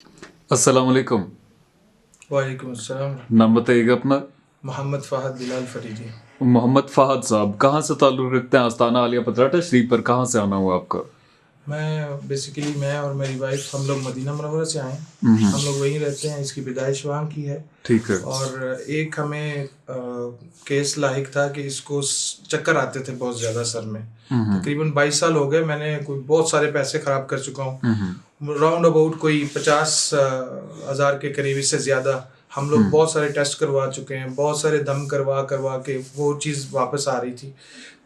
अस्सलाम वालेकुम। वालेकुम अस्सलाम। नाम बताइएगा अपना। मोहम्मद फ़हद बिलाल फरीदी। मोहम्मद फहद साहब कहाँ से ताल्लुक़ रखते हैं? आस्ताना आलिया पतराटा शरीफ पर कहाँ से आना हुआ आपका? मैं और मेरी वाइफ हम लोग मदीना मुनव्वरा से आए हैं। हम लोग वहीं रहते हैं, इसकी पैदाइश वहाँ की है। ठीक है। और एक हमें केस लाहिक था कि इसको चक्कर आते थे बहुत ज़्यादा सर में। तकरीबन 22 साल हो गए, मैंने कोई बहुत सारे पैसे ख़राब कर चुका हूँ। राउंड अबाउट कोई 50,000 के करीब, इससे ज़्यादा। हम लोग बहुत सारे टेस्ट करवा चुके हैं, बहुत सारे दम करवा के वो चीज़ वापस आ रही थी।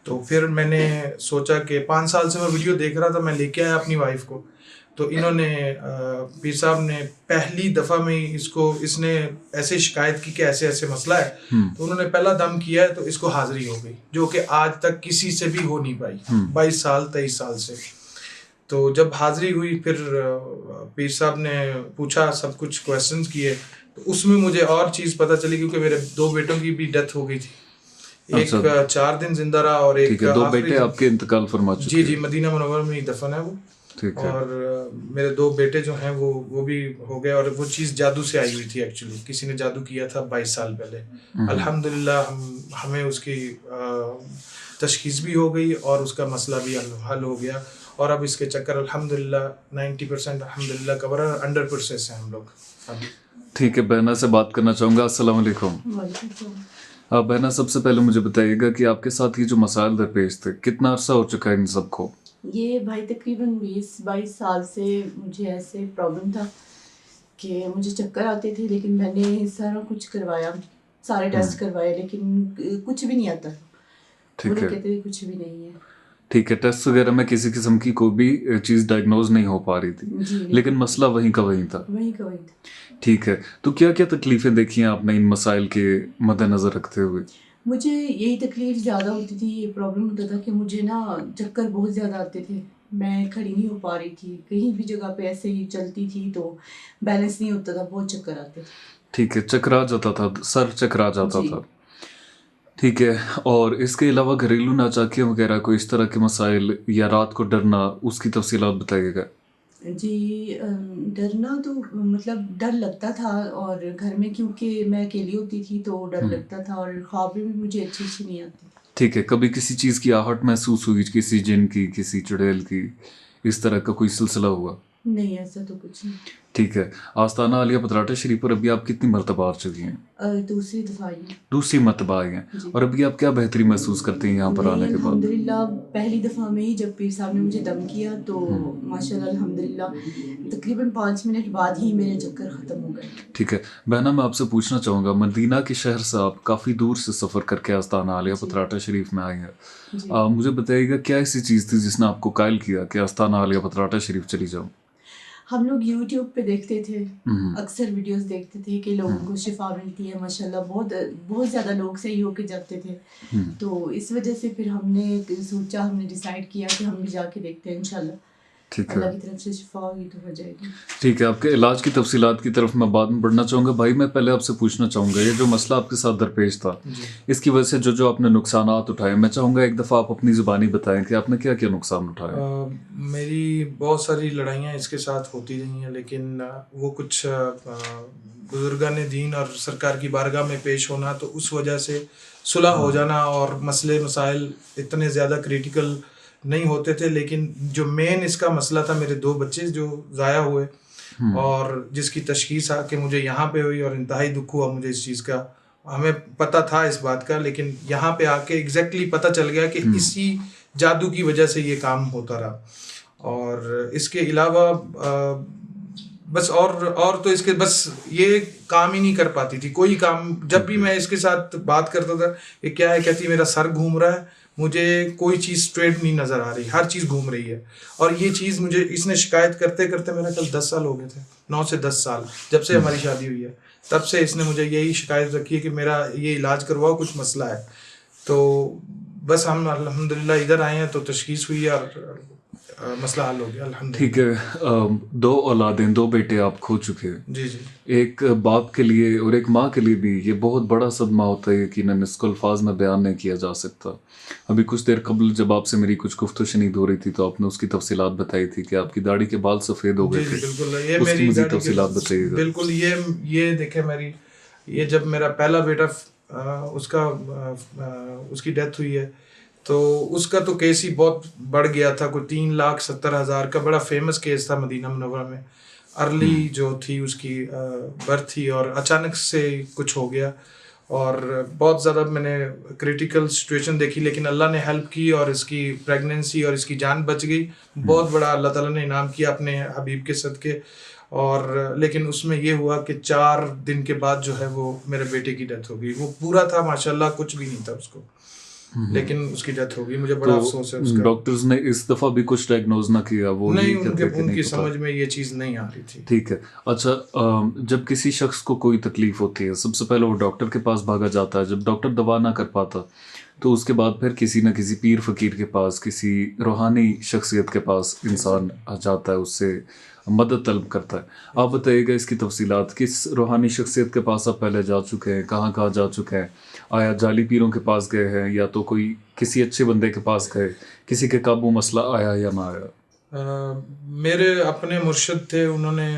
तो फिर मैंने सोचा कि 5 साल से मैं वीडियो देख रहा था, मैं लेके आया अपनी वाइफ को। तो इन्होंने पीर साहब ने पहली दफ़ा में इसने ऐसे शिकायत की कि ऐसे ऐसे मसला है। तो उन्होंने पहला दम किया है तो इसको हाज़िरी हो गई, जो कि आज तक किसी से भी हो नहीं पाई 23 साल से। तो जब हाज़िरी हुई, फिर पीर साहब ने पूछा, सब कुछ क्वेश्चंस किए, तो उसमें मुझे और चीज़ पता चली, क्योंकि मेरे 2 बेटों की भी डेथ हो गई थी। एक 4 दिन जिंदा रहा और एक 2 बेटे आपके इंतकाल फरमा चुके हैं। जी, मदीना मुनव्वरा में ही दफन है वो। ठीक है। और मेरे 2 बेटे जो हैं वो भी हो गए। और वो चीज़ जादू से आई हुई थी एक्चुअली, किसी ने जादू किया था 22 साल पहले। अल्हम्दुलिल्लाह हमें उसकी तशखीस भी हो गई और उसका मसला भी हल हो गया। और अब इसके चक्कर अल्हम्दुलिल्लाह 90% अल्हम्दुलिल्लाह कवर है, अंडर प्रोसेस हैं हम लोग अभी। ठीक है, बहना से बात करना चाहूँगा। अस्सलाम वालेकुम। बहना, सबसे पहले मुझे बताइएगा कि आपके साथ ये जो मसाइल दरपेश थे, कितना अरसा हो चुका है इन सबको? ये भाई तकरीबन 20-22 साल से मुझे ऐसे प्रॉब्लम था कि मुझे चक्कर आते थे, लेकिन मैंने सारा कुछ करवाया, सारे टेस्ट करवाए, लेकिन कुछ भी नहीं आता। ठीक है। कहते थे कुछ भी नहीं है। ठीक है, टेस्ट वगैरह में किसी किस्म की कोई भी चीज़ डायग्नोज नहीं हो पा रही थी, लेकिन मसला वहीं का वहीं था। ठीक है, तो क्या क्या तकलीफ़ें देखी हैं आपने इन मसाइल के मद्देनज़र रखते हुए? मुझे यही तकलीफ़ ज़्यादा होती थी, ये प्रॉब्लम होता था कि मुझे ना चक्कर बहुत ज़्यादा आते थे, मैं खड़ी नहीं हो पा रही थी, कहीं भी जगह पे ऐसे ही चलती थी तो बैलेंस नहीं होता था, बहुत चक्कर आते थे। ठीक है, चकरा जाता था, सर चकरा जाता था। ठीक है, और इसके अलावा घरेलू नाचाकियाँ वगैरह कोई इस तरह के मसाइल या रात को डरना, उसकी तफसीलात बताइएगा। जी, डरना तो मतलब डर लगता था, और घर में क्योंकि मैं अकेली होती थी तो डर लगता था, और ख्वाब भी मुझे अच्छी सी नहीं आती। ठीक है, कभी किसी चीज़ की आहट महसूस हुई, किसी जिन की, किसी चुड़ैल की, इस तरह का कोई सिलसिला हुआ? नहीं, ऐसा तो कुछ नहीं। ठीक है, आस्ताना आलिया पतराटा शरीफ पर अभी आप कितनी मरतबा आ चुकी हैं? दूसरी दफ़ा आई है। दूसरी मरतबा आई हैं, और अभी आप क्या बेहतरी महसूस करती हैं यहाँ पर आने के बाद? अल्हम्दुलिल्लाह पहली दफ़ा में ही जब पीर साहब ने मुझे दम किया तो माशाल्लाह अल्हम्दुलिल्लाह तकरीबन 5 मिनट बाद ही मेरे चक्कर ख़त्म हो गए। ठीक है, बहना, मैं आपसे पूछना चाहूँगा, मदीना के शहर से आप काफ़ी दूर से सफ़र करके आस्ताना आलिया पतराटा शरीफ में आई हैं। मुझे बताइएगा, क्या ऐसी चीज़ थी जिसने आपको कायल किया कि आस्ताना आलिया पतराटा शरीफ चली जाऊँ? हम लोग यूट्यूब पे देखते थे, अक्सर वीडियोस देखते थे कि लोगों को शिफा मिलती है, माशाल्लाह बहुत ज़्यादा लोग सही होके जाते थे। तो इस वजह से फिर हमने डिसाइड किया कि हम भी जाके देखते हैं, इंशाल्लाह ठीक है, अल्लाह की तरफ से शिफा होगी तो हो जाएगी। ठीक है, आपके इलाज की तफसीलात की तरफ मैं बाद में बढ़ना चाहूँगा। भाई, मैं पहले आपसे पूछना चाहूँगा, ये जो मसला आपके साथ दरपेश था, इसकी वजह से जो आपने नुकसानात उठाए, मैं चाहूँगा एक दफ़ा आप अपनी ज़ुबानी बताएं कि आपने क्या क्या नुकसान उठाए। मेरी बहुत सारी लड़ाइयाँ इसके साथ होती रही हैं, लेकिन वो कुछ बुजुर्गान दीन और सरकार की बारगाह में पेश होना, तो उस वजह से सुलह हो जाना, और मसले मसाइल इतने ज़्यादा क्रिटिकल नहीं होते थे। लेकिन जो मेन इसका मसला था, मेरे 2 बच्चे जो ज़ाया हुए, और जिसकी तशखीस आके मुझे यहाँ पे हुई, और इंतहाई दुख हुआ मुझे इस चीज़ का। हमें पता था इस बात का, लेकिन यहाँ पे आके एग्जैक्टली पता चल गया कि इसी जादू की वजह से ये काम होता रहा। और इसके अलावा बस और तो इसके बस ये काम ही नहीं कर पाती थी, कोई काम। जब भी मैं इसके साथ बात करता था, ये क्या है, कहती मेरा सर घूम रहा है, मुझे कोई चीज़ स्ट्रेट नहीं नज़र आ रही, हर चीज़ घूम रही है। और ये चीज़ मुझे इसने शिकायत करते करते मेरा कल 10 साल हो गए थे, 9 से 10 साल जब से हमारी शादी हुई है, तब से इसने मुझे यही शिकायत रखी है कि मेरा ये इलाज करवाओ, कुछ मसला है। तो बस हम अल्हम्दुलिल्लाह इधर आए हैं तो तशखीस हुई है, और मसला हल हो गया अल्हम्दुलिल्लाह। ठीक है, दो औलादें, दो बेटे आप खो चुके हैं। जी जी एक बाप के लिए और एक माँ के लिए भी ये बहुत बड़ा सदमा होता है, यकीनन इसको अल्फाज में बयान नहीं किया जा सकता। अभी कुछ देर कबल जब आपसे मेरी कुछ गुफ्तगू शनीद हो रही थी तो आपने उसकी तफसीलात बताई थी कि आपकी दाढ़ी के बाल सफ़ेद हो गए जी जी थे। बिल्कुल, ये उसकी मेरी मज़ीद दाढ़ी तफसीलात के बताइएगा। बिल्कुल, ये देखे मेरी, ये जब मेरा पहला बेटा उसकी डेथ हुई है तो उसका तो केस ही बहुत बढ़ गया था, कोई 3,70,000 का बड़ा फेमस केस था मदीना मुनव्वरा में। अर्ली जो थी उसकी बर्थ थी और अचानक से कुछ हो गया और बहुत ज़्यादा मैंने क्रिटिकल सिचुएशन देखी, लेकिन अल्लाह ने हेल्प की और इसकी प्रेगनेंसी और इसकी जान बच गई। बहुत बड़ा अल्लाह ताला ने इनाम किया अपने हबीब के सदके। और लेकिन उसमें ये हुआ कि 4 दिन के बाद जो है वो मेरे बेटे की डेथ हो गई। वो पूरा था माशाल्लाह, कुछ भी नहीं था उसको, लेकिन उसकी डेथ हो गई। मुझे बड़ा अफसोस है तो उसका। डॉक्टर्स ने इस दफ़ा भी कुछ डायग्नोज ना किया, वो नहीं, यही कहते कि नहीं उनकी पता। समझ में ये चीज़ नहीं आ रही थी। ठीक है। अच्छा, जब किसी शख्स को कोई तकलीफ होती है सबसे पहले वो डॉक्टर के पास भागा जाता है। जब डॉक्टर दवा ना कर पाता तो उसके बाद फिर किसी न किसी पीर फ़कीर के पास, किसी रूहानी शख्सियत के पास इंसान जाता है, उससे मदद तलब करता है। आप बताइएगा इसकी तफसीलात, किस रूहानी शख्सियत के पास आप पहले जा चुके हैं, कहाँ कहाँ जा चुके हैं? आया जाली पीरों के पास गए हैं या तो कोई किसी अच्छे बंदे के पास गए, किसी के काबू मसला आया या ना आया? मेरे अपने मुर्शिद थे, उन्होंने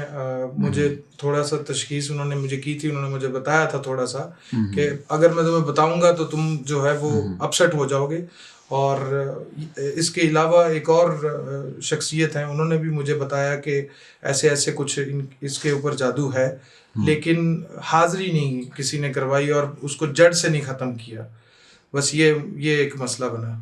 मुझे थोड़ा सा तशखीस उन्होंने मुझे की थी। उन्होंने मुझे बताया था थोड़ा सा कि अगर मैं तुम्हें बताऊंगा तो तुम जो है वो अपसेट हो जाओगे। और इसके अलावा एक और शख्सियत हैं, उन्होंने भी मुझे बताया कि ऐसे ऐसे कुछ इसके ऊपर जादू है, लेकिन हाज़िरी नहीं किसी ने करवाई और उसको जड़ से नहीं ख़त्म किया। बस ये एक मसला बना।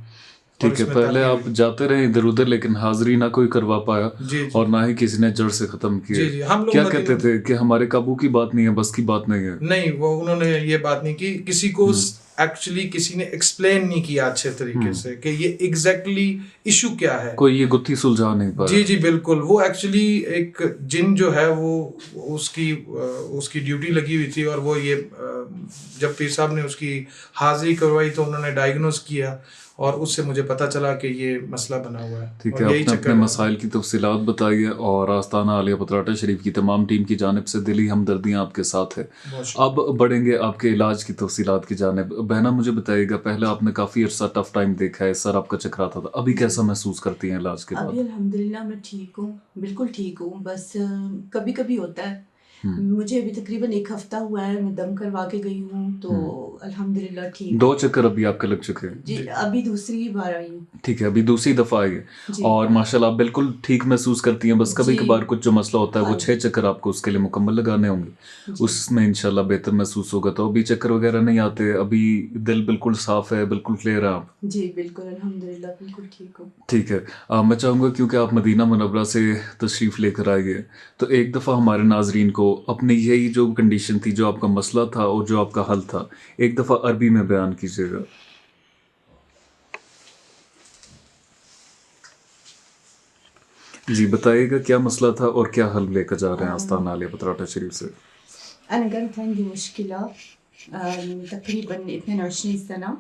ठीक है, पहले आप जाते रहे इधर उधर लेकिन हाजिरी ना कोई करवा पाया जी और ना ही किसी ने जड़ से ख़त्म जी जी किया। हम लोग क्या कहते थे कि हमारे काबू की बात नहीं है, बस की बात नहीं है? नहीं, वो उन्होंने ये बात नहीं की। किसी को एक्चुअली किसी ने एक्सप्लेन नहीं किया अच्छे तरीके से कि ये एग्जैक्टली इशू क्या है। कोई ये गुत्थी सुलझा नहीं पाया। जी जी बिल्कुल। वो एक्चुअली एक जिन जो है वो उसकी ड्यूटी लगी हुई थी और वो ये जब पीर साहब ने उसकी हाजिरी करवाई तो उन्होंने डायग्नोज किया और उससे मुझे पता चला कि ये मसला बना हुआ है। ठीक है, आपने अपने मसाइल की तफसीलात बताई है और आस्ताना आलिया पतराटा शरीफ की तमाम टीम की जानिब से दिली हमदर्दियाँ आपके साथ है। अब बढ़ेंगे आपके इलाज की तफसीलात की जानिब। बहना मुझे बताइएगा, पहले आपने काफ़ी अर्सा टफ टाइम देखा है, सर आपका चकराता था, अभी कैसा महसूस करती हैं इलाज के बाद? अभी अल्हम्दुलिल्लाह मैं ठीक हूँ, बिल्कुल ठीक हूँ। बस कभी कभी होता है। मुझे अभी तकरीबन 1 हफ्ता हुआ है, मैं दम करवा के गई हूँ तो अल्हम्दुलिल्लाह ठीक। 2 चक्कर अभी आपके लग चुके हैं? जी, अभी दूसरी बार आई हूँ। ठीक है, अभी दूसरी दफ़ा आई है और माशाल्लाह आप बिल्कुल ठीक महसूस करती हैं। बस कभी कभार कुछ जो मसला होता है वो 6 चक्कर आपको उसके लिए मुकम्मल लगाने होंगे, उसमें इंशाल्लाह बेहतर महसूस होगा। तो अभी चक्कर वगैरह नहीं आते, अभी दिल बिल्कुल साफ़ है, बिल्कुल क्लियर है आप? जी बिल्कुल अल्हम्दुलिल्लाह बिल्कुल ठीक हूँ। ठीक है, मैं चाहूँगा क्योंकि आप मदीना मुनव्वरा से तशरीफ़ लेकर आए हैं तो एक दफ़ा हमारे नाजरीन को अपनी यही जो कंडीशन थी, जो आपका मसला था और जो आपका हल था, एक दफ़ा अरबी में बयान कीजिएगा। जी बताइएगा क्या मसला था और क्या हल लेकर जा रहे हैं आस्ताना आलिया पतराटा शरीफ से? أنا كانت عندي مشكلة تقريبا 22 سنة.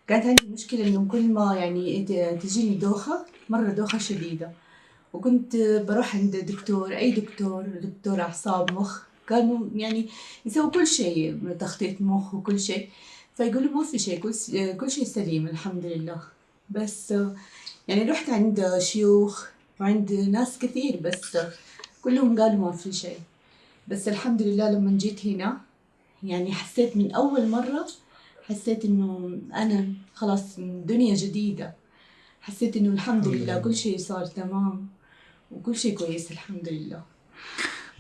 كانت عندي مشكلة إنه كل ما يعني تجيني دوخة، مرة دوخة شديدة، وكنت بروح عند دكتور، أي دكتور أعصاب مخ، كانوا يعني يسووا كل شيء، تخطيط مخ وكل شيء، فيقولوا ما في شيء، كل شيء سليم الحمد لله. بس يعني رحت عند شيوخ وعند ناس كثير بس كلهم قالوا ما في شيء. بس الحمد لله لما جيت هنا يعني حسيت من أول مرة، حسيت إنه أنا خلاص دنيا جديدة. حسيت إنه الحمد لله كل شيء صار تمام وكل شيء كويس الحمد لله.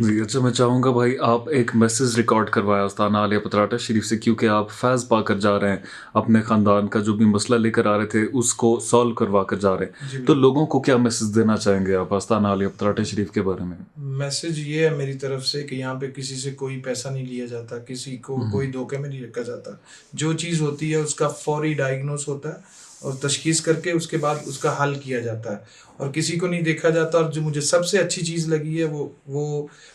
जी अच्छा, मैं चाहूँगा भाई आप एक मैसेज रिकॉर्ड करवाएं आस्ताना आलिया पतराटा शरीफ से, क्योंकि आप फैज़ पाकर जा रहे हैं, अपने ख़ानदान का जो भी मसला लेकर आ रहे थे उसको सॉल्व करवा कर जा रहे हैं। तो लोगों को क्या मैसेज देना चाहेंगे आप आस्ताना आलिया पतराटा शरीफ के बारे में? मैसेज ये है मेरी तरफ से कि यहाँ पे किसी से कोई पैसा नहीं लिया जाता, किसी को कोई धोखे में नहीं रखा जाता। जो चीज़ होती है उसका फौरी डायग्नोस होता है और तशखीस करके उसके बाद उसका हल किया जाता है और किसी को नहीं देखा जाता। और जो मुझे सबसे अच्छी चीज़ लगी है वो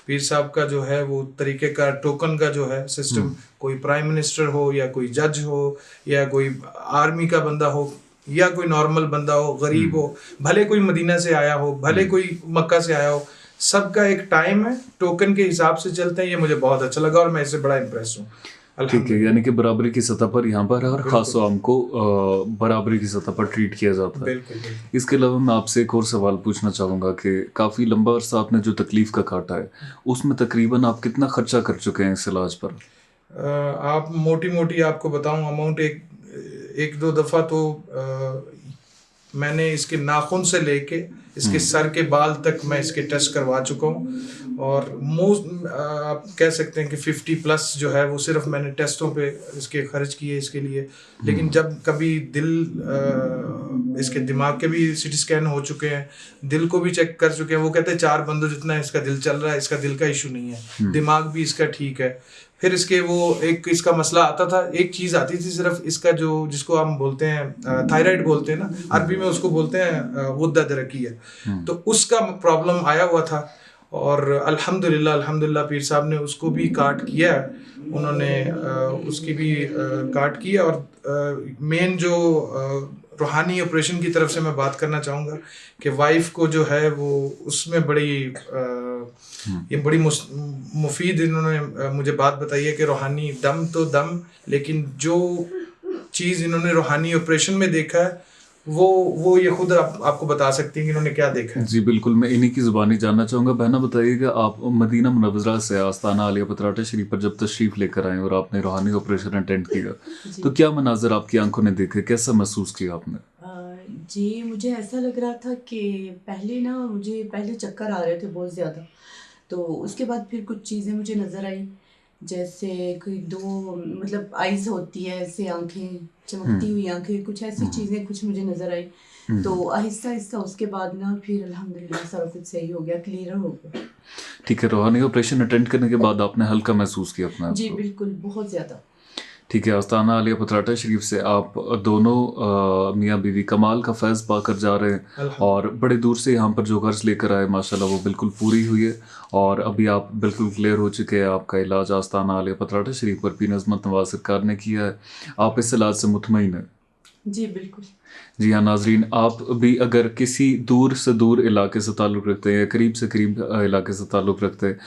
पीर साहब का जो है वो तरीके का टोकन का जो है सिस्टम, कोई प्राइम मिनिस्टर हो या कोई जज हो या कोई आर्मी का बंदा हो, या कोई नॉर्मल बंदा हो, गरीब हो, भले कोई मदीना से आया हो, भले कोई मक्का से आया हो, सबका एक टाइम है, टोकन के हिसाब से चलते हैं। ये मुझे बहुत अच्छा लगा और मैं इससे बड़ा इम्प्रेस हूँ। ठीक है, यानी कि बराबरी की सतह पर यहाँ पर हर खास आम को बराबरी की सतह पर ट्रीट किया जाता है। बिल्कुल। इसके अलावा मैं आपसे एक और सवाल पूछना चाहूँगा कि काफ़ी लंबा अरसा आपने जो तकलीफ़ का काटा है, उसमें तकरीबन आप कितना खर्चा कर चुके हैं इस इलाज पर? आप मोटी आपको बताऊं अमाउंट, एक दो दफ़ा तो मैंने इसके नाखून से लेके इसके सर के बाल तक मैं इसके टेस्ट करवा चुका हूँ, और मोस्ट आप कह सकते हैं कि 50+ जो है वो सिर्फ मैंने टेस्टों पे इसके खर्च किए इसके लिए। लेकिन जब कभी इसके दिमाग के भी सीटी स्कैन हो चुके हैं, दिल को भी चेक कर चुके हैं, वो कहते हैं 4 बंदों जितना इसका दिल चल रहा है, इसका दिल का इशू नहीं है, दिमाग भी इसका ठीक है। फिर इसके वो एक इसका मसला आता था, एक चीज़ आती थी सिर्फ इसका, जो जिसको हम बोलते हैं थायराइड बोलते हैं ना, अरबी में उसको बोलते हैं गुद्दा दरकी है, तो उसका प्रॉब्लम आया हुआ था। और अल्हम्दुलिल्लाह पीर साहब ने उसको भी काट किया, उन्होंने उसकी भी काट की। और मेन जो रूहानी ऑपरेशन की तरफ से मैं बात करना चाहूँगा कि वाइफ को जो है वो उसमें ये बड़ी मुफीद इन्होंने मुझे बात बताई है कि रूहानी दम तो दम, लेकिन जो चीज़ इन्होंने रूहानी ऑपरेशन में देखा है वो ये खुद आपको बता सकती हैं कि इन्होंने क्या देखा है। जी बिल्कुल, मैं इन्हीं की ज़ुबानी जानना चाहूँगा। बहना बताइएगा, आप मदीना मुनव्वरा से आस्ताना आलिया पतराटा शरीफ पर जब तशरीफ़ लेकर आए और आपने रूहानी ऑपरेशन अटेंड किया, तो क्या मनाज़र आपकी आंखों ने देखे, कैसा महसूस किया आपने? जी मुझे ऐसा लग रहा था कि पहले चक्कर आ रहे थे बहुत ज़्यादा, तो उसके बाद फिर कुछ चीज़ें मुझे नज़र आई, जैसे कोई दो मतलब आइज़ होती है ऐसे, आंखें चमकती हुई आंखें, कुछ ऐसी चीज़ें कुछ मुझे नज़र आई। तो आहिस्ता आहिस्ता उसके बाद ना फिर अल्हम्दुलिल्लाह सारा कुछ सही हो गया, क्लियर हो गया। ठीक है, रूहानी ऑपरेशन अटेंड करने के बाद आपने हल्का महसूस किया अपने आप जी को? बिल्कुल, बहुत ज़्यादा। ठीक है, आस्ताना आलिया पतराटा शरीफ से आप दोनों मियाँ बीवी कमाल का फैज़ पाकर जा रहे हैं, और बड़े दूर से यहाँ पर जो गर्ज लेकर आए माशाल्लाह वो बिल्कुल पूरी हुई है, और अभी आप बिल्कुल क्लियर हो चुके हैं। आपका इलाज आस्ताना आलिया पतराटा शरीफ पर पीर अज़मत नवाज सरकार ने किया है, आप इस इलाज से मुतमईन हैं? जी बिल्कुल। जी हाँ नाजरीन, आप भी अगर किसी दूर से दूर इलाके से ताल्लुक़ रखते हैं या करीब से करीब इलाके से ताल्लुक़ रखते हैं,